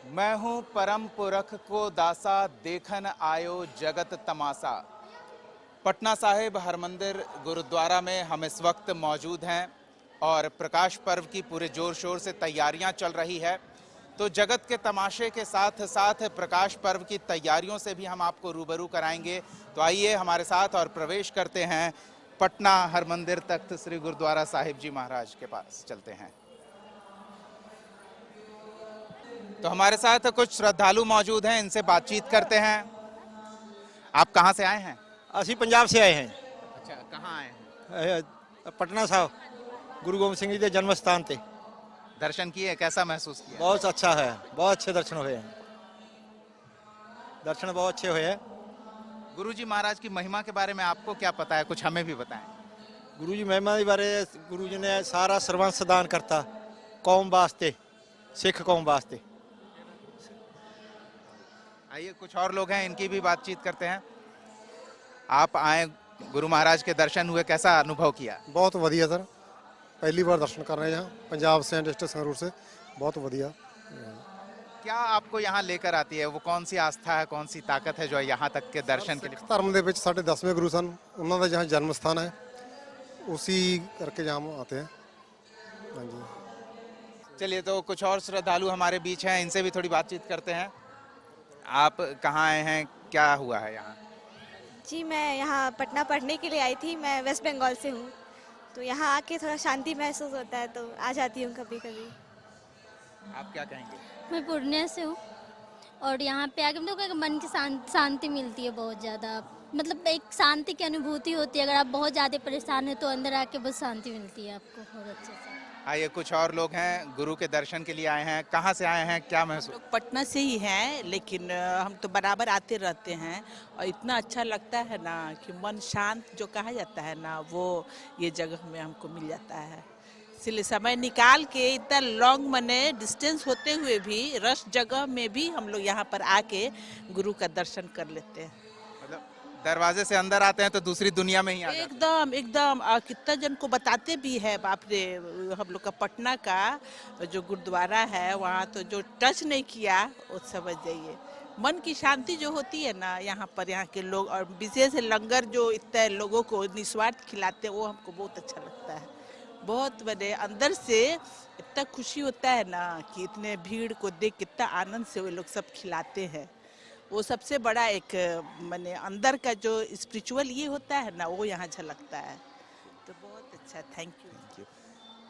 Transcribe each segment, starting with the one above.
मैं हूँ परम पुरख को दासा, देखन आयो जगत तमाशा। पटना साहिब हरमंदिर गुरुद्वारा में हम इस वक्त मौजूद हैं और प्रकाश पर्व की पूरे जोर शोर से तैयारियां चल रही है। तो जगत के तमाशे के साथ साथ प्रकाश पर्व की तैयारियों से भी हम आपको रूबरू कराएंगे। तो आइए हमारे साथ और प्रवेश करते हैं पटना हरमंदिर तख्त श्री गुरुद्वारा साहिब जी महाराज के पास चलते हैं। तो हमारे साथ कुछ श्रद्धालु मौजूद हैं, इनसे बातचीत करते हैं। आप कहाँ से आए हैं? असी पंजाब से आए हैं। अच्छा, कहाँ आए हैं? पटना साहब गुरु गोबिंद सिंह जी के जन्म स्थान थे। दर्शन किए, कैसा महसूस किया? बहुत अच्छा है, बहुत अच्छे दर्शन हुए हैं। दर्शन बहुत अच्छे हुए हैं। गुरुजी महाराज की महिमा के बारे में आपको क्या पता है, कुछ हमें भी बताएं। गुरु जी महिमा के बारे गुरु जी ने सारा सर्वंस दान करता कौम वास्ते, सिख कौम वास्ते। आइए कुछ और लोग हैं, इनकी भी बातचीत करते हैं। आप आए, गुरु महाराज के दर्शन हुए, कैसा अनुभव किया? बहुत वधिया सर, पहली बार दर्शन कर रहे हैं यहाँ पंजाब से, डिस्ट्रिक्ट संगरूर से। बहुत वधिया। क्या आपको यहाँ लेकर आती है? वो कौन सी आस्था है, कौन सी ताकत है जो यहाँ तक के दर्शन के लिए? धर्म ਦੇ ਵਿੱਚ ਸਾਡੇ 10वें गुरु सन, उन्होंने जहाँ जन्म स्थान है, उसी करके जहाँ आते हैं। हाँ जी। चलिए, तो कुछ और श्रद्धालु हमारे बीच हैं, इनसे भी थोड़ी बातचीत करते हैं। आप कहाँ आए हैं, क्या हुआ है यहाँ? जी, मैं यहाँ पटना पढ़ने के लिए आई थी। मैं वेस्ट बंगाल से हूँ, तो यहाँ आके थोड़ा शांति महसूस होता है, तो आ जाती हूँ कभी कभी। आप क्या कहेंगे? मैं पूर्णिया से हूँ और यहाँ पे आके मतलब मन की शांति मिलती है बहुत ज़्यादा। मतलब एक शांति की अनुभूति होती है। अगर आप बहुत ज़्यादा परेशान हैं तो अंदर आके बस शांति मिलती है आपको बहुत अच्छे से। आइए कुछ और लोग हैं, गुरु के दर्शन के लिए आए हैं। कहाँ से आए हैं, क्या महसूस? लोग पटना से ही हैं, लेकिन हम तो बराबर आते रहते हैं और इतना अच्छा लगता है ना कि मन शांत जो कहा जाता है ना, वो ये जगह में हमको मिल जाता है। इसलिए समय निकाल के इतना लॉन्ग मने डिस्टेंस होते हुए भी रश जगह में भी हम लोग यहाँ पर आके गुरु का दर्शन कर लेते हैं। मतलब दरवाजे से अंदर आते हैं तो दूसरी दुनिया में ही आ जाते हैं। एकदम एकदम। कितना जन को बताते भी है, बाप रे, हम लोग का पटना का जो गुरुद्वारा है वहाँ तो जो टच नहीं किया वो समझ जाइए। मन की शांति जो होती है ना यहाँ पर, यहाँ के लोग, और विशेष लंगर जो इतने लोगों को निस्वार्थ खिलाते हैं, वो हमको बहुत अच्छा लगता है। बहुत बड़े अंदर से इतना खुशी होता है ना कि इतने भीड़ को देख कितना आनंद से वो लोग सब खिलाते हैं। वो सबसे बड़ा एक माने अंदर का जो स्पिरिचुअल ये होता है ना, वो यहाँ झलकता है। तो बहुत अच्छा, थैंक यू।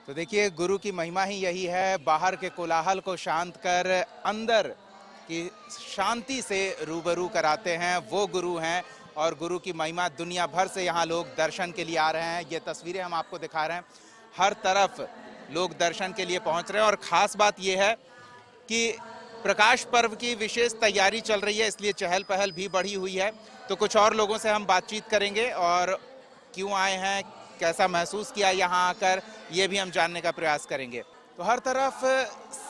तो देखिए, गुरु की महिमा ही यही है, बाहर के कोलाहल को शांत कर अंदर की शांति से रूबरू कराते हैं, वो गुरु हैं। और गुरु की महिमा, दुनिया भर से यहाँ लोग दर्शन के लिए आ रहे हैं। ये तस्वीरें हम आपको दिखा रहे हैं, हर तरफ लोग दर्शन के लिए पहुँच रहे हैं। और ख़ास बात ये है कि प्रकाश पर्व की विशेष तैयारी चल रही है, इसलिए चहल पहल भी बढ़ी हुई है। तो कुछ और लोगों से हम बातचीत करेंगे और क्यों आए हैं, कैसा महसूस किया यहाँ आकर, ये भी हम जानने का प्रयास करेंगे। तो हर तरफ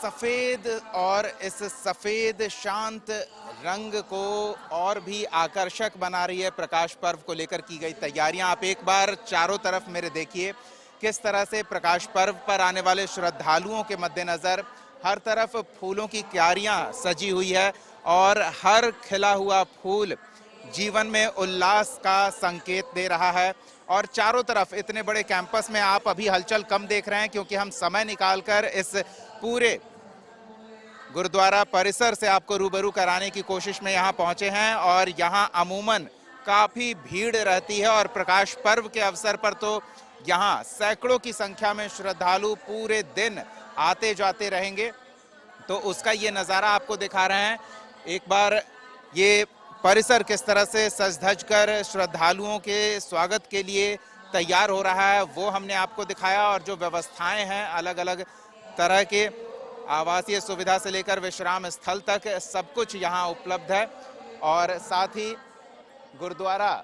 सफ़ेद, और इस सफ़ेद शांत रंग को और भी आकर्षक बना रही है प्रकाश पर्व को लेकर की गई तैयारियां। आप एक बार चारों तरफ मेरे देखिए, किस तरह से प्रकाश पर्व पर आने वाले श्रद्धालुओं के मद्देनज़र हर तरफ फूलों की क्यारियां सजी हुई है और हर खिला हुआ फूल जीवन में उल्लास का संकेत दे रहा है। और चारों तरफ इतने बड़े कैंपस में आप अभी हलचल कम देख रहे हैं, क्योंकि हम समय निकालकर इस पूरे गुरुद्वारा परिसर से आपको रूबरू कराने की कोशिश में यहाँ पहुँचे हैं। और यहाँ अमूमन काफ़ी भीड़ रहती है और प्रकाश पर्व के अवसर पर तो यहाँ सैकड़ों की संख्या में श्रद्धालु पूरे दिन आते जाते रहेंगे। तो उसका ये नज़ारा आपको दिखा रहे हैं। एक बार ये परिसर किस तरह से सज धज कर श्रद्धालुओं के स्वागत के लिए तैयार हो रहा है, वो हमने आपको दिखाया। और जो व्यवस्थाएं हैं, अलग अलग तरह के आवासीय सुविधा से लेकर विश्राम स्थल तक सब कुछ यहाँ उपलब्ध है। और साथ ही गुरुद्वारा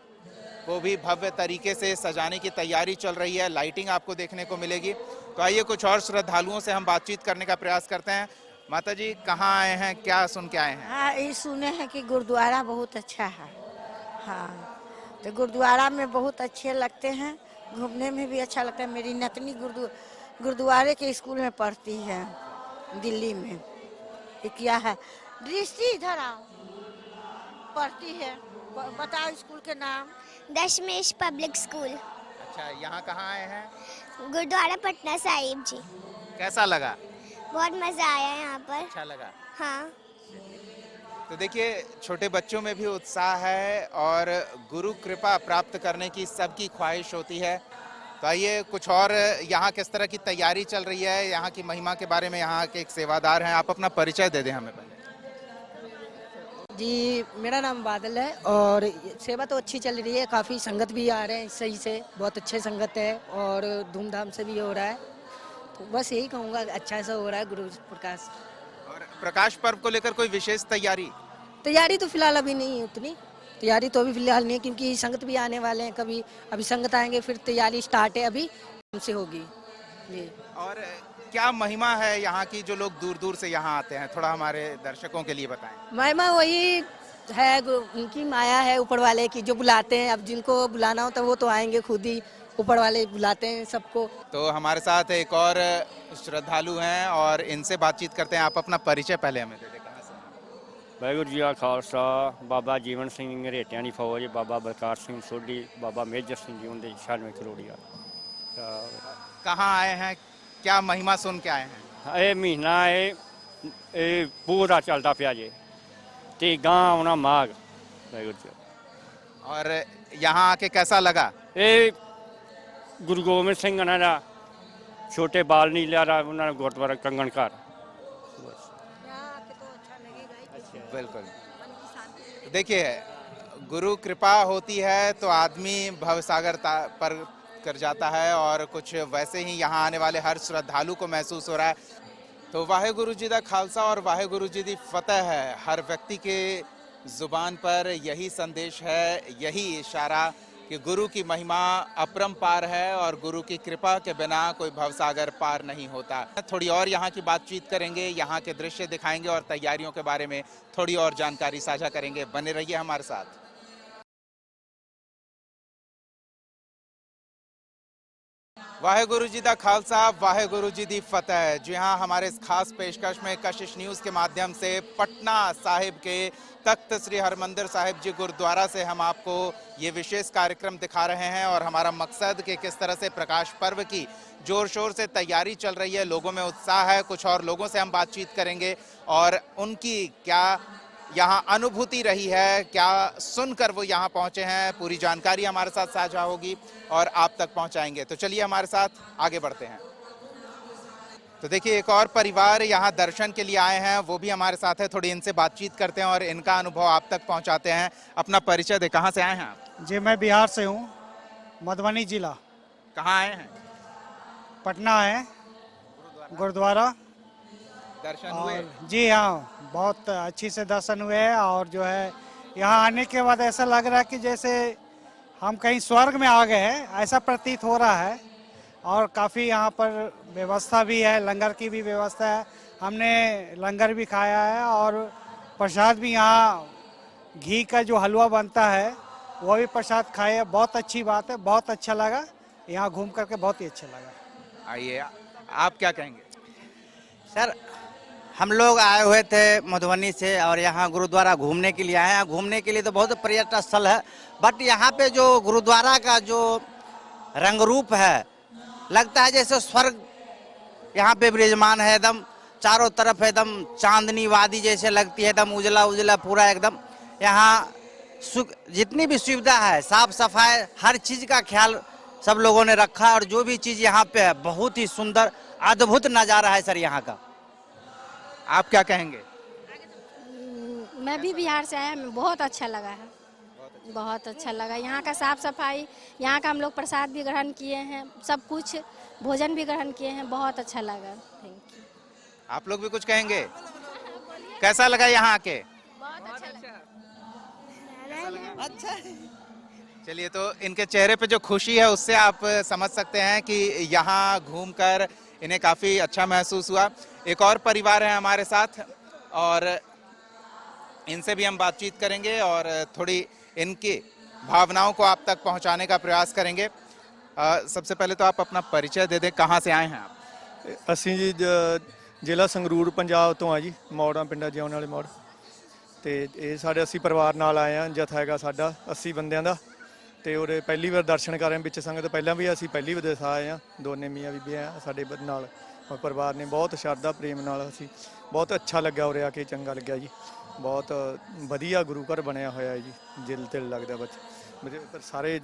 को भी भव्य तरीके से सजाने की तैयारी चल रही है, लाइटिंग आपको देखने को मिलेगी। तो आइए कुछ और श्रद्धालुओं से हम बातचीत करने का प्रयास करते हैं। माता जी, कहाँ आए हैं, क्या सुन के आए हैं? हाँ, ये सुने हैं कि गुरुद्वारा बहुत अच्छा है। हाँ, तो गुरुद्वारा में बहुत अच्छे लगते हैं, घूमने में भी अच्छा लगता है। मेरी नतनी गुरुद्वारे के स्कूल में पढ़ती है, दिल्ली में। ये किया है। दृष्टि इधर आओ, पढ़ती है, बताओ स्कूल के नाम। दशमेश पब्लिक स्कूल, अच्छा, यहाँ कहाँ आए हैं? गुरुद्वारा पटना साहिब जी। कैसा लगा? बहुत मजा आया यहाँ पर। अच्छा लगा। हाँ, तो देखिए, छोटे बच्चों में भी उत्साह है और गुरु कृपा प्राप्त करने की सबकी ख्वाहिश होती है। तो आइए कुछ और यहाँ किस तरह की तैयारी चल रही है, यहाँ की महिमा के बारे में यहाँ के एक सेवादार हैं, आप अपना परिचय दे दें हमें पहले। जी, मेरा नाम बादल है और सेवा तो अच्छी चल रही है, काफ़ी संगत भी आ रहे हैं सही से, बहुत अच्छे संगत है और धूमधाम से भी हो रहा है। तो बस यही कहूँगा, अच्छा सा हो रहा है गुरु प्रकाश। और प्रकाश पर्व को लेकर कोई विशेष तैयारी तो फिलहाल अभी नहीं है, उतनी तैयारी तो अभी फिलहाल नहीं है क्योंकि संगत भी आने वाले हैं, कभी अभी संगत आएंगे फिर तैयारी स्टार्ट है, अभी हमसे होगी जी। और क्या महिमा है यहाँ की, जो लोग दूर दूर से यहाँ आते हैं, थोड़ा हमारे दर्शकों के लिए बताएं। महिमा वही है, उनकी माया है ऊपर वाले की, जो बुलाते हैं, अब जिनको बुलाना होता है वो तो आएंगे खुद ही, ऊपर वाले बुलाते हैं सबको। तो हमारे साथ एक और श्रद्धालु हैं और इनसे बातचीत करते हैं। आप अपना परिचय पहले हमें दे दें, कहाँ से हैं? वाहिगुरू जी का खालसा, बाबा जीवन सिंह घरेटियां की फौज, बाबा बलकार सिंह सोढ़ी, बाबा मेजर सिंह जी उनके 96 करोड़िया। कहाँ आए हैं, क्या महिमा सुन के आए हैं? ये महीना ये पूरा चलता पिया जे ते गांव आना माघ। वाहिगुरू जी, और यहाँ आके कैसा लगा? ये गुरु गोबिंद सिंह उन्होंने दा छोटे बाल नीला दा उन्होंने गुरुद्वारा कंगन घर। बिल्कुल, देखिए, गुरु कृपा होती है तो आदमी भवसागर पर कर जाता है और कुछ वैसे ही यहाँ आने वाले हर श्रद्धालु को महसूस हो रहा है। तो वाहेगुरु जी दा खालसा और वाहेगुरु जी दी फतेह है। हर व्यक्ति के जुबान पर यही संदेश है, यही इशारा कि गुरु की महिमा अपरंपार है और गुरु की कृपा के बिना कोई भवसागर पार नहीं होता। थोड़ी और यहाँ की बातचीत करेंगे, यहाँ के दृश्य दिखाएंगे और तैयारियों के बारे में थोड़ी और जानकारी साझा करेंगे। बने रहिए हमारे साथ। वाहेगुरु जी दा खालसा, वाहेगुरु जी दी फतेह। जी हाँ, हमारे इस खास पेशकश में कशिश न्यूज़ के माध्यम से पटना साहिब के तख्त श्री हरमंदिर साहिब जी गुरुद्वारा से हम आपको ये विशेष कार्यक्रम दिखा रहे हैं और हमारा मकसद कि किस तरह से प्रकाश पर्व की जोर शोर से तैयारी चल रही है, लोगों में उत्साह है। कुछ और लोगों से हम बातचीत करेंगे और उनकी क्या यहाँ अनुभूति रही है, क्या सुनकर वो यहाँ पहुँचे हैं, पूरी जानकारी हमारे साथ साझा होगी और आप तक पहुँचाएंगे। तो चलिए हमारे साथ आगे बढ़ते हैं। तो देखिए, एक और परिवार यहाँ दर्शन के लिए आए हैं, वो भी हमारे साथ है। थोड़ी इनसे बातचीत करते हैं और इनका अनुभव आप तक पहुँचाते हैं। अपना परिचय दे, कहाँ से आए हैं आप? जी, मैं बिहार से हूँ, मधुबनी जिला। कहाँ आए हैं? पटना है, गुरुद्वारा दर्शन हुए? जी हाँ, बहुत अच्छी से दर्शन हुए हैं और जो है यहाँ आने के बाद ऐसा लग रहा है कि जैसे हम कहीं स्वर्ग में आ गए हैं, ऐसा प्रतीत हो रहा है। और काफ़ी यहाँ पर व्यवस्था भी है, लंगर की भी व्यवस्था है। हमने लंगर भी खाया है और प्रसाद भी, यहाँ घी का जो हलवा बनता है वो भी प्रसाद खाए हैं। बहुत अच्छी बात है, बहुत अच्छा लगा, यहाँ घूम करके बहुत ही अच्छा लगा। आइए, आप क्या कहेंगे? सर, हम लोग आए हुए थे मधुबनी से और यहाँ गुरुद्वारा घूमने के लिए आए हैं। घूमने के लिए तो बहुत पर्यटन स्थल है, बट यहाँ पे जो गुरुद्वारा का जो रंग रूप है, लगता है जैसे स्वर्ग यहाँ पे विराजमान है। एकदम चारों तरफ एकदम चांदनी वादी जैसे लगती है, एकदम उजला उजला पूरा एकदम। यहाँ जितनी भी सुविधा है, साफ सफाई, हर चीज़ का ख्याल सब लोगों ने रखा है और जो भी चीज़ यहाँ पे है बहुत ही सुंदर अद्भुत नज़ारा है सर यहाँ का। आप क्या कहेंगे? मैं भी बिहार से आया, मैं बहुत अच्छा लगा है, बहुत अच्छा लगा। यहाँ का साफ सफाई, यहाँ का हम लोग प्रसाद भी ग्रहण किए हैं, सब कुछ भोजन भी ग्रहण किए हैं, बहुत अच्छा लगा। Thank you. आप लोग भी कुछ कहेंगे? कैसा लगा यहाँ आके? बहुत अच्छा लगा। अच्छा। चलिए, तो इनके चेहरे पे जो खुशी है उससे आप समझ सकते हैं कि यहाँ घूमकर इन्हें काफ़ी अच्छा महसूस हुआ। एक और परिवार है हमारे साथ और इनसे भी हम बातचीत करेंगे और थोड़ी इनकी भावनाओं को आप तक पहुंचाने का प्रयास करेंगे। सबसे पहले तो आप अपना परिचय दे दें, कहाँ से आए हैं आप? ਅਸੀਂ ਜੀ ਜ਼ਿਲ੍ਹਾ ਸੰਗਰੂਰ ਪੰਜਾਬ ਤੋਂ ਆ ਜੀ, ਮੋੜਾਂ ਪਿੰਡਾਂ ਜਿਉਣ ਵਾਲੇ ਮੋੜ। ਤੇ ਇਹ ਸਾਡੇ 80 ਪਰਿਵਾਰ ਨਾਲ ਆਏ ਆ, ਜਥਾ ਹੈਗਾ ਸਾਡਾ 80 ਬੰਦਿਆਂ ਦਾ। ਤੇ ਉਰੇ ਪਹਿਲੀ ਵਾਰ ਦਰਸ਼ਨ ਕਰ ਰਹੇ ਹਾਂ ਵਿੱਚ ਸੰਗਤ। ਪਹਿਲਾਂ ਵੀ ਅਸੀਂ ਪਹਿਲੀ ਵਾਰ ਆਏ ਆ, ਦੋਨੇ ਮੀਆਂ ਬੀਬੀਆਂ ਸਾਡੇ ਨਾਲ ਪਰਿਵਾਰ ਨੇ ਬਹੁਤ ਸ਼ਰਧਾ ਪ੍ਰੇਮ ਨਾਲ। ਅਸੀਂ ਬਹੁਤ ਅੱਛਾ ਲੱਗਾ ਉਰੇ ਆ ਕੇ, ਚੰਗਾ ਲੱਗਿਆ ਜੀ। ਬਹੁਤ ਵਧੀਆ ਗੁਰੂ ਘਰ ਬਣਿਆ ਹੋਇਆ ਜੀ, ਦਿਲ ਤੇ ਲੱਗਦਾ ਬੱਚੇ ਸਾਰੇ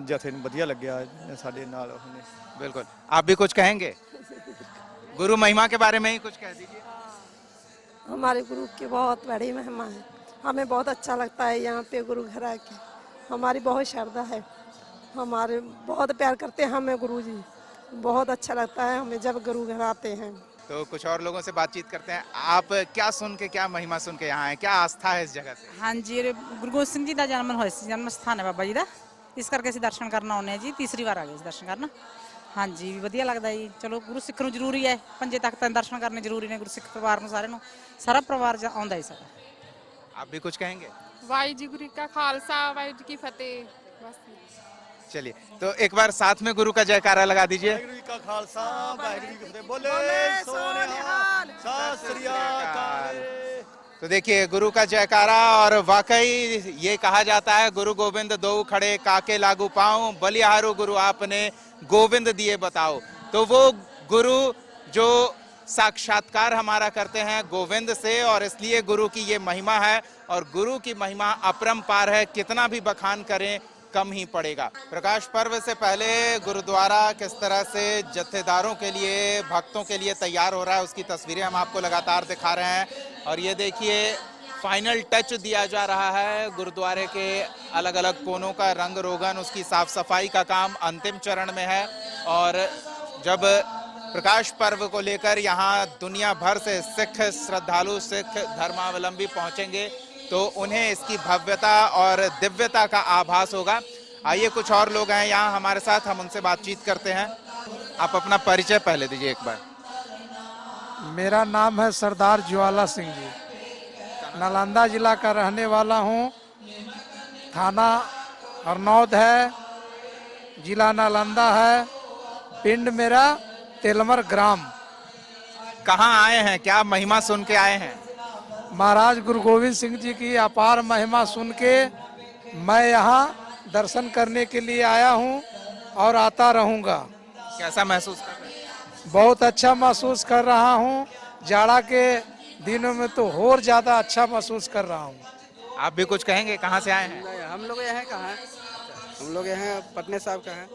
ਜਥੇ ਨੂੰ ਵਧੀਆ ਲੱਗਿਆ ਸਾਡੇ ਨਾਲ ਉਹਨੇ। बिल्कुल, आप भी कुछ कहेंगे? गुरु महिमा के बारे में ही कुछ कह दीजिए। हमारे गुरु की बहुत बड़ी महिमा है, हमें बहुत अच्छा लगता है यहाँ पे गुरु घर आके। हमारी बहुत श्रद्धा है, हमारे बहुत प्यार करते हैं हमें गुरु जी। बहुत अच्छा लगता है हमें जब गुरु घर आते हैं। तो कुछ और लोगों से बातचीत करते हैं। आप क्या सुन के, क्या महिमा सुन के यहाँ हैं? क्या आस्था है इस जगह से? हाँ जी, गुरु गोबिंद सिंह जी का जन्म स्थान है बाबा जी का, इस करके ਅਸੀਂ ਦਰਸ਼ਨ ਕਰਨ ਆਉਂਦੇ ਹਾਂ ਜੀ। ਤੀਸਰੀ ਵਾਰ ਆ ਗਏ ਦਰਸ਼ਨ ਕਰਨ। ਹਾਂਜੀ, ਵਧੀਆ ਲੱਗਦਾ ਜੀ। ਚਲੋ ਗੁਰੂ ਸਿੱਖ ਨੂੰ ਜ਼ਰੂਰੀ ਹੈ, ਪੰਜੇ ਤਖਤ ਦੇ ਦਰਸ਼ਨ ਕਰਨੇ ਜ਼ਰੂਰੀ ਨੇ। ਗੁਰੂ ਸਿੱਖ ਪਰਿਵਾਰ ਨੂੰ ਸਾਰਿਆਂ ਨੂੰ, ਸਾਰਾ ਪਰਿਵਾਰ ਆਉਂਦਾ ਜੀ ਸਾਡਾ। आप भी कुछ कहेंगे? वाहिगुरू का खालसा वाहिगुरू की फतेह। बस चलिए, तो एक बार साथ में गुरु का जयकारा लगा दीजिए। ਵਾਹਿਗੁਰੂ ਜੀ ਕਾ ਖਾਲਸਾ ਵਾਹਿਗੁਰੂ ਜੀ ਕੀ ਫਤਿਹ। ਬੋਲੇ ਸੋ ਨਿਹਾਲ, ਸਤਿ ਸ੍ਰੀ ਅਕਾਲ। तो देखिए गुरु का जयकारा। और वाकई ये कहा जाता है, गुरु गोविंद दो खड़े काके लागू पाऊं, बलिहारू गुरु आपने गोविंद दिए बताओ। तो वो गुरु जो साक्षात्कार हमारा करते हैं गोविंद से, और इसलिए गुरु की ये महिमा है। और गुरु की महिमा अपरंपार है, कितना भी बखान करें कम ही पड़ेगा। प्रकाश पर्व से पहले गुरुद्वारा किस तरह से जत्थेदारों के लिए, भक्तों के लिए तैयार हो रहा है, उसकी तस्वीरें हम आपको लगातार दिखा रहे हैं। और ये देखिए फाइनल टच दिया जा रहा है गुरुद्वारे के अलग अलग कोनों का रंग रोगन, उसकी साफ सफाई का काम अंतिम चरण में है। और जब प्रकाश पर्व को लेकर यहाँ दुनिया भर से सिख श्रद्धालु, सिख धर्मावलंबी पहुंचेंगे तो उन्हें इसकी भव्यता और दिव्यता का आभास होगा। आइए कुछ और लोग हैं यहाँ हमारे साथ, हम उनसे बातचीत करते हैं। आप अपना परिचय पहले दीजिए एक बार। मेरा नाम है सरदार ज्वाला सिंह जी, नालंदा जिला का रहने वाला हूँ। थाना हरनौद है, जिला नालंदा है, पिंड मेरा तेलमर ग्राम। कहाँ आए हैं, क्या महिमा सुन के आए हैं? महाराज गुरु गोविंद सिंह जी की अपार महिमा सुन के मैं यहाँ दर्शन करने के लिए आया हूँ और आता रहूँगा। कैसा महसूस कर रहे हैं? बहुत अच्छा महसूस कर रहा हूँ। जाड़ा के दिनों में तो और ज़्यादा अच्छा महसूस कर रहा हूँ। आप भी कुछ कहेंगे? कहाँ से आए हैं? हम लोग यहाँ कहाँ हैं? हम लोग यहाँ पटना साहब का हैं।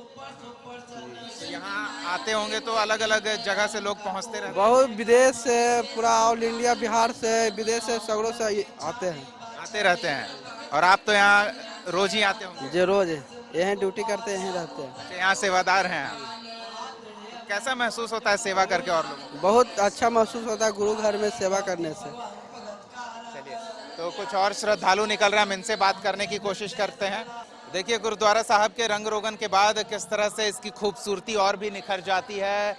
तो यहाँ आते होंगे तो अलग अलग जगह से लोग पहुँचते रहते हैं? बहुत विदेश से, पूरा ऑल इंडिया, बिहार से, विदेश से, सगड़ों से आते हैं, आते रहते हैं। और आप तो यहाँ रोज ही आते होंगे? जो रोज यहीं ड्यूटी करते हैं, रहते हैं। तो यहाँ सेवादार हैं आप। कैसा महसूस होता है सेवा करके और लोगों को? बहुत अच्छा महसूस होता है गुरु घर में सेवा करने से। चलिए, तो कुछ और श्रद्धालु निकल रहे हैं, हम इनसे बात करने की कोशिश करते हैं। देखिए गुरुद्वारा साहब के रंग रोगन के बाद किस तरह से इसकी खूबसूरती और भी निखर जाती है।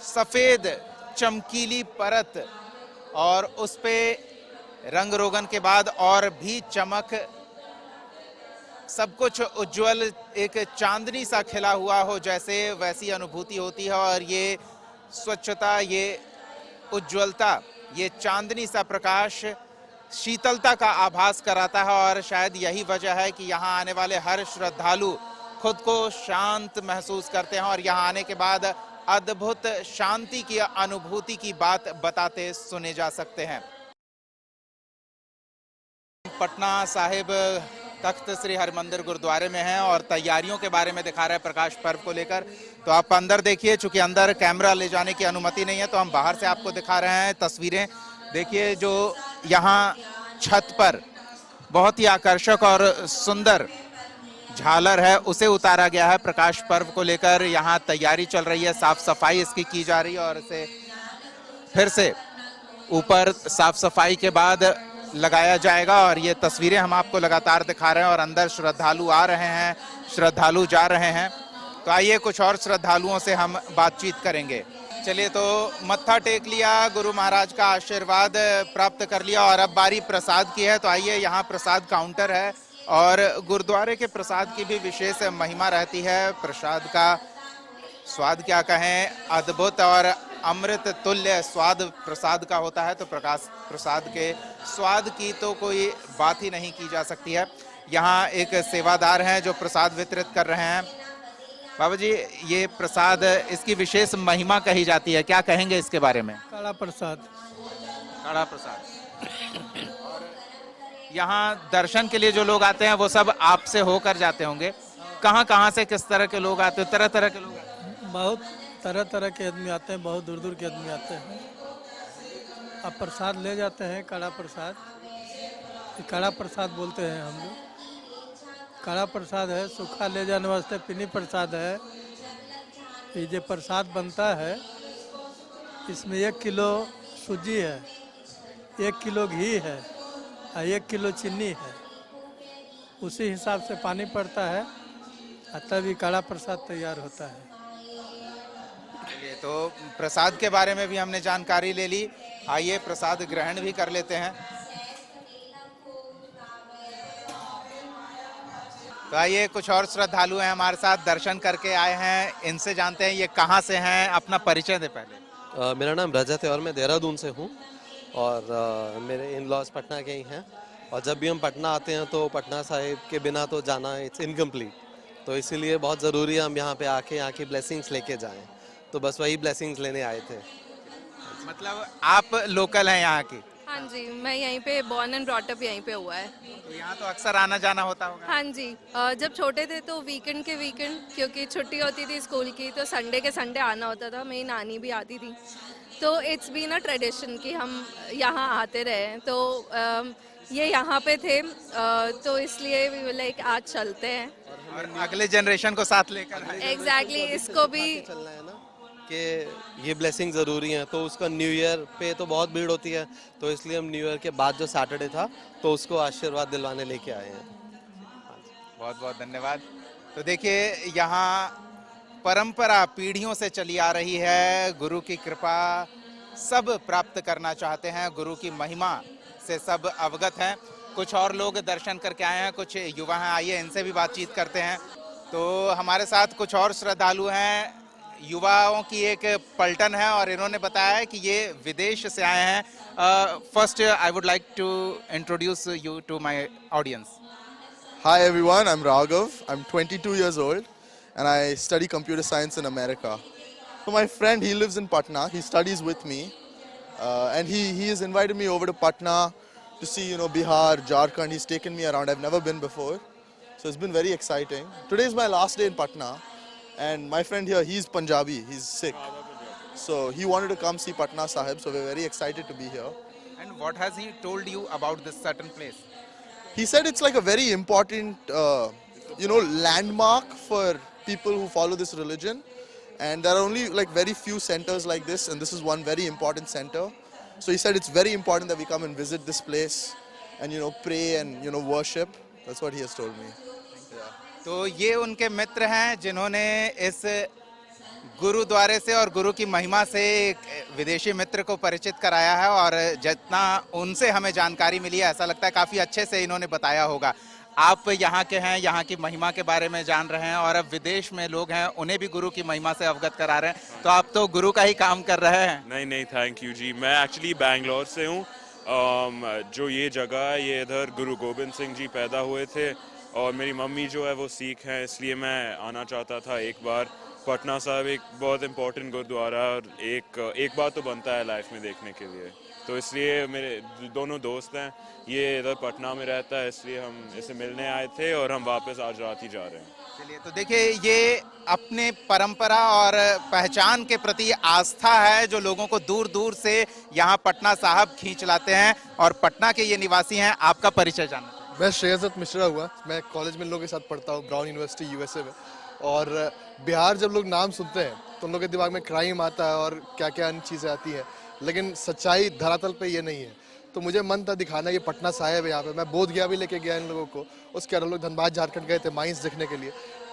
सफेद चमकीली परत और उस पे रंग रोगन के बाद और भी चमक, सब कुछ उज्जवल, एक चांदनी सा खिला हुआ हो जैसे, वैसी अनुभूति होती है। और ये स्वच्छता, ये उज्ज्वलता, ये चांदनी सा प्रकाश शीतलता का आभास कराता है। और शायद यही वजह है कि यहाँ आने वाले हर श्रद्धालु खुद को शांत महसूस करते हैं और यहाँ आने के बाद अद्भुत शांति की अनुभूति की बात बताते सुने जा सकते हैं। पटना साहिब तख्त श्री हरमंदिर गुरुद्वारे में हैं और तैयारियों के बारे में दिखा रहे हैं प्रकाश पर्व को लेकर। तो आप अंदर देखिए, चूंकि अंदर कैमरा ले जाने की अनुमति नहीं है तो हम बाहर से आपको दिखा रहे हैं तस्वीरें। देखिए जो यहाँ छत पर बहुत ही आकर्षक और सुंदर झालर है उसे उतारा गया है प्रकाश पर्व को लेकर। यहाँ तैयारी चल रही है, साफ सफाई इसकी की जा रही है और इसे फिर से ऊपर साफ सफाई के बाद लगाया जाएगा। और ये तस्वीरें हम आपको लगातार दिखा रहे हैं और अंदर श्रद्धालु आ रहे हैं, श्रद्धालु जा रहे हैं। तो आइए कुछ और श्रद्धालुओं से हम बातचीत करेंगे। चलिए, तो मत्था टेक लिया, गुरु महाराज का आशीर्वाद प्राप्त कर लिया और अब बारी प्रसाद की है। तो आइए, यहाँ प्रसाद काउंटर है और गुरुद्वारे के प्रसाद की भी विशेष महिमा रहती है। प्रसाद का स्वाद क्या कहें, अद्भुत और अमृत तुल्य स्वाद प्रसाद का होता है, तो प्रकाश प्रसाद के स्वाद की तो कोई बात ही नहीं की जा सकती है। यहाँ एक सेवादार हैं जो प्रसाद वितरित कर रहे हैं। बाबा जी, ये प्रसाद, इसकी विशेष महिमा कही जाती है, क्या कहेंगे इसके बारे में? कड़ा प्रसाद। कड़ा प्रसाद। और यहाँ दर्शन के लिए जो लोग आते हैं वो सब आपसे होकर जाते होंगे। कहाँ से किस तरह के लोग आते हैं? तरह तरह के लोग आते हैं? बहुत तरह तरह के आदमी आते हैं, बहुत दूर दूर के आदमी आते हैं। अब प्रसाद ले जाते हैं, कड़ा प्रसाद। कड़ा प्रसाद बोलते हैं हम लोग। कड़ा प्रसाद है, सूखा ले जाने वास्ते पीनी प्रसाद है। ये जो प्रसाद बनता है इसमें 1 किलो सूजी है, 1 किलो घी है और 1 किलो चीनी है। उसी हिसाब से पानी पड़ता है और तभी कड़ा प्रसाद तैयार होता है। चलिए, तो प्रसाद के बारे में भी हमने जानकारी ले ली। आइए प्रसाद ग्रहण भी कर लेते हैं। तो आइए, कुछ और श्रद्धालु हैं हमारे साथ, दर्शन करके आए हैं, इनसे जानते हैं ये कहाँ से हैं, अपना परिचय दे पहले। मेरा नाम रजत है और मैं देहरादून से हूँ और मेरे इन लॉज पटना के ही हैं। और जब भी हम पटना आते हैं तो पटना साहिब के बिना तो जाना इट्स इनकम्प्लीट, तो इसीलिए बहुत ज़रूरी है हम यहाँ पे आके यहाँ की ब्लेसिंग्स लेके जाएं। तो बस वही ब्लेसिंग्स लेने आए थे। मतलब आप लोकल हैं यहाँ की? हाँ जी, मैं यहीं पे बॉर्न एंड ब्रॉट अप यहीं पे हुआ है। तो यहाँ तो अक्सर आना जाना होता होगा? हाँ जी, जब छोटे थे तो वीकेंड के वीकेंड, क्योंकि छुट्टी होती थी स्कूल की, तो संडे के संडे आना होता था। मेरी नानी भी आती थी, तो इट्स बीन अ ट्रेडिशन कि हम यहाँ आते रहे। तो ये यहाँ पे थे, तो इसलिए भी लाइक आज चलते हैं और अगले जनरेशन को साथ लेकर। एग्जैक्टली, इसको भी चलना है ना कि ये ब्लेसिंग ज़रूरी है। तो उसका न्यू ईयर पे तो बहुत भीड़ होती है, तो इसलिए हम न्यू ईयर के बाद जो सैटरडे था तो उसको आशीर्वाद दिलवाने लेके आए हैं। बहुत बहुत धन्यवाद। तो देखिए, यहाँ परंपरा पीढ़ियों से चली आ रही है। गुरु की कृपा सब प्राप्त करना चाहते हैं, गुरु की महिमा से सब अवगत हैं। कुछ और लोग दर्शन करके आए हैं, कुछ युवा हैं, आइए इनसे भी बातचीत करते हैं। तो हमारे साथ कुछ और श्रद्धालु हैं, युवाओं की एक पलटन है और इन्होंने बताया है कि ये विदेश से आए हैं। First I would like to introduce you to my audience. Hi everyone, I'm Raghav. I'm 22 years old and I study computer science in America. So my friend, he lives in Patna. He studies with me and he has invited me over to Patna to see, Bihar, Jharkhand. He's taken me around. I've never been before. So it's been very exciting. Today is my last day in Patna and my friend here, he's Punjabi. He's Sikh. So he wanted to come see Patna Sahib. So we're very excited to be here. And what has he told you about this certain place? He said it's like a very important, landmark for people who follow this religion. And there are only like very few centers like this, and this is one very important center. So he said it's very important that we come and visit this place and, pray and, worship. That's what he has told me. Yeah. तो ये उनके मित्र हैं जिन्होंने इस गुरुद्वारे से और गुरु की महिमा से एक विदेशी मित्र को परिचित कराया है। और जितना उनसे हमें जानकारी मिली है, ऐसा लगता है काफ़ी अच्छे से इन्होंने बताया होगा। आप यहाँ के हैं, यहाँ की महिमा के बारे में जान रहे हैं और अब विदेश में लोग हैं, उन्हें भी गुरु की महिमा से अवगत करा रहे हैं। तो आप तो गुरु का ही काम कर रहे हैं। नहीं, थैंक यू जी। मैं एक्चुअली बैंगलोर से हूँ। जो ये जगह है, ये इधर गुरु गोबिंद सिंह जी पैदा हुए थे और मेरी मम्मी जो है वो सिख है, इसलिए मैं आना चाहता था एक बार। पटना साहिब एक बहुत इम्पोर्टेंट गुरुद्वारा और एक बार तो बनता है लाइफ में देखने के लिए। तो इसलिए मेरे दोनों दोस्त हैं, ये इधर पटना में रहता है, इसलिए हम इसे मिलने आए थे और हम वापस आज रात ही जा रहे हैं। चलिए, तो देखिए, ये अपने परंपरा और पहचान के प्रति आस्था है जो लोगों को दूर दूर से यहाँ पटना साहिब खींच लाते हैं और पटना के ये निवासी हैं। आपका परिचय जानना। मैं श्रेयसदत्त मिश्रा हुआ, मैं कॉलेज में इन लोगों के साथ पढ़ता हूँ, ब्राउन यूनिवर्सिटी यूएसए में। और बिहार जब लोग नाम सुनते हैं तो उन लोगों के दिमाग में क्राइम आता है और क्या क्या अन्य चीज़ें आती हैं, लेकिन सच्चाई धरातल पे ये नहीं है। तो मुझे मन था दिखाना ये पटना साहिब है यहाँ पे। मैं बोध गया भी लेके गया इन लोगों को, उसके बाद हम लोग धनबाद झारखंड गए थे माइंस देखने के लिए।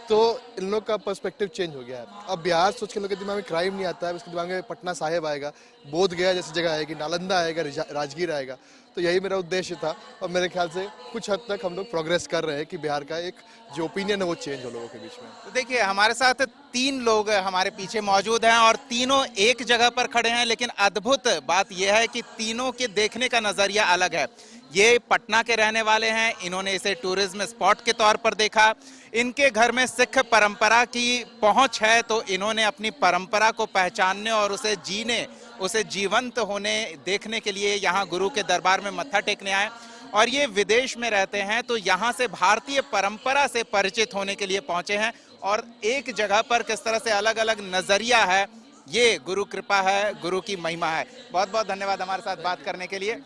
तो इन लोग का पर्सपेक्टिव चेंज हो गया है। अब बिहार सोच के लोग के दिमाग में क्राइम नहीं आता है, उसके दिमाग में पटना साहिब आएगा, बोध गया जैसी जगह आएगी, नालंदा आएगा, राजगीर आएगा। तो यही मेरा उद्देश्य था और मेरे ख्याल से कुछ हद तक हम लोग प्रोग्रेस कर रहे हैं कि बिहार का एक जो ओपिनियन है वो चेंज हो लोगों के बीच में। तो देखिए हमारे साथ 3 लोग हमारे पीछे मौजूद हैं और तीनों एक जगह पर खड़े हैं, लेकिन अद्भुत बात यह है कि तीनों के देखने का नजरिया अलग है। ये पटना के रहने वाले हैं, इन्होंने इसे टूरिज्म स्पॉट के तौर पर देखा। इनके घर में सिख परंपरा की पहुंच है, तो इन्होंने अपनी परंपरा को पहचानने और उसे जीने, उसे जीवंत होने देखने के लिए यहाँ गुरु के दरबार में मत्था टेकने आए। और ये विदेश में रहते हैं तो यहाँ से भारतीय परंपरा से परिचित होने के लिए पहुंचे हैं। और एक जगह पर किस तरह से अलग अलग नजरिया है, ये गुरु कृपा है, गुरु की महिमा है। बहुत बहुत धन्यवाद हमारे साथ बात करने के लिए।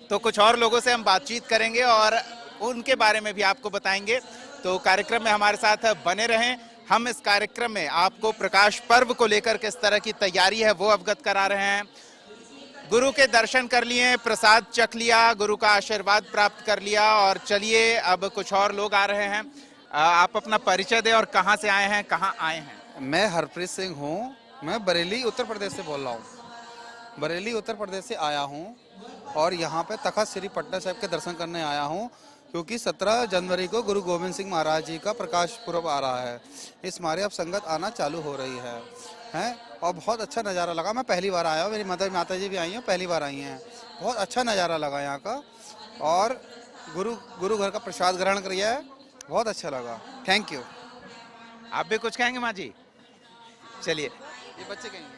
तो कुछ और लोगों से हम बातचीत करेंगे और उनके बारे में भी आपको बताएंगे। तो कार्यक्रम में हमारे साथ बने रहें। हम इस कार्यक्रम में आपको प्रकाश पर्व को लेकर किस तरह की तैयारी है वो अवगत करा रहे हैं। गुरु के दर्शन कर लिए, प्रसाद चख लिया, गुरु का आशीर्वाद प्राप्त कर लिया और चलिए अब कुछ और लोग आ रहे हैं। आप अपना परिचय दें और कहाँ से आए हैं, कहाँ आए हैं? मैं हरप्रीत सिंह हूँ, मैं बरेली उत्तर प्रदेश से बोल रहा हूँ। बरेली उत्तर प्रदेश से आया हूँ और यहाँ पे तख्त श्री पटना साहिब के दर्शन करने आया हूँ, क्योंकि 17 जनवरी को गुरु गोविंद सिंह महाराज जी का प्रकाश पुरब आ रहा है। इस मारे अब संगत आना चालू हो रही है और बहुत अच्छा नज़ारा लगा। मैं पहली बार आया हूँ, मेरी माता जी भी आई हैं, पहली बार आई हैं। बहुत अच्छा नज़ारा लगा यहाँ का और गुरु घर का प्रसाद ग्रहण किया है, बहुत अच्छा लगा। Thank you. आप भी कुछ कहेंगे माँ जी? चलिए ये बच्चे कहेंगे,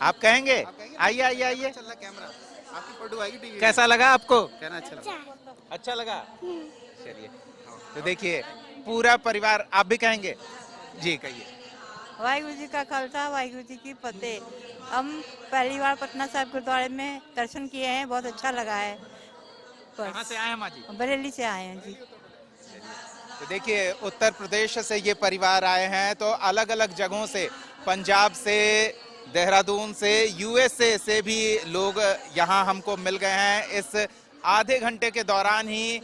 आप कहेंगे? आइए आइए आइए। चल रहा कैमरा, आपकी फोटो आएगी टीवी। कैसा लगा आपको? कहना अच्छा लगा। अच्छा लगा? चलिए तो देखिए पूरा परिवार, आप भी कहेंगे? जी कहिए। वाहिगुरु जी का खालसा, वाहिगुरु जी की फतेह। हम पहली बार पटना साहिब गुरुद्वारे में दर्शन किए हैं, बहुत अच्छा लगा है। कहाँ से आए हैं माँ जी? बरेली से आए हैं जी। तो देखिए उत्तर प्रदेश से ये परिवार आए हैं, तो अलग अलग जगहों से, पंजाब से, देहरादून से, यूएसए से भी लोग यहाँ हमको मिल गए हैं। इस आधे घंटे के दौरान ही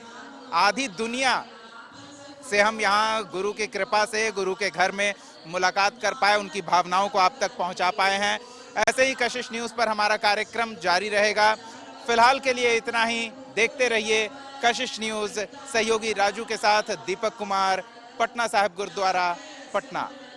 आधी दुनिया से हम यहाँ गुरु की कृपा से गुरु के घर में मुलाकात कर पाए, उनकी भावनाओं को आप तक पहुँचा पाए हैं। ऐसे ही कशिश न्यूज़ पर हमारा कार्यक्रम जारी रहेगा। फिलहाल के लिए इतना ही। देखते रहिए कशिश न्यूज़। सहयोगी राजू के साथ दीपक कुमार, पटना साहिब गुरुद्वारा, पटना।